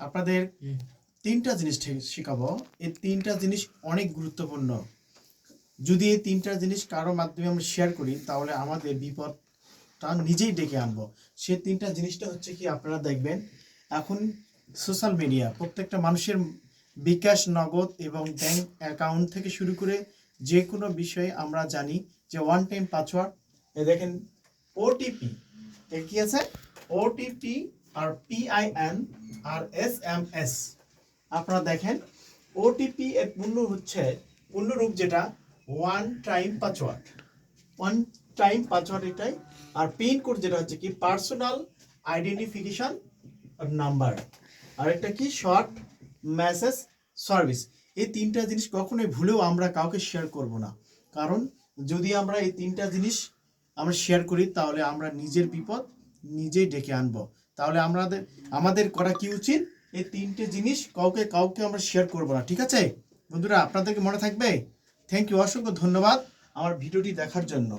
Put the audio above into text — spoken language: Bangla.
আপনাদের তিনটা জিনিস শেখাবো। এই তিনটা জিনিস অনেক গুরুত্বপূর্ণ। যদি এই তিনটা জিনিস কারো মাধ্যমে আমরা শেয়ার করি তাহলে আমাদের বিপদটা নিজেই ডেকে আনবো। সেই তিনটা জিনিসটা হচ্ছে কি, আপনারা দেখবেন এখন সোশ্যাল মিডিয়া প্রত্যেকটা মানুষের বিকাশ, নগদ এবং ব্যাংক অ্যাকাউন্ট থেকে শুরু করে যে কোনো বিষয়ে আমরা জানি যে ওয়ান টাইম পাসওয়ার্ড। দেখেন ওটিপি, কি আছে ওটিপি আর PIN আর SMS। আপনারা দেখেন ওটিপি এর পূর্ণরূপ যেটা ওয়ান টাইম পাসওয়ার্ড এটাই। আর পিন কোড যেটা হচ্ছে কি পার্সোনাল আইডেন্টিফিকেশন নাম্বার, আর একটা কি শর্ট মেসেজ সার্ভিস। এই তিনটা জিনিস কখনোই ভুলেও আমরা কাউকে শেয়ার করব না, কারণ যদি আমরা এই তিনটা জিনিস আমরা শেয়ার করি তাহলে আমরা নিজের বিপদ নিজেই ডেকে আনবো। তাহলে আমাদের করা কি উচিত, এই তিনটে জিনিস কাউকে আমরা শেয়ার করব না। ঠিক আছে বন্ধুরা, আপনাদেরকে মনে থাকবে। থ্যাংক ইউ, অসংখ্য ধন্যবাদ আমার ভিডিওটি দেখার জন্য।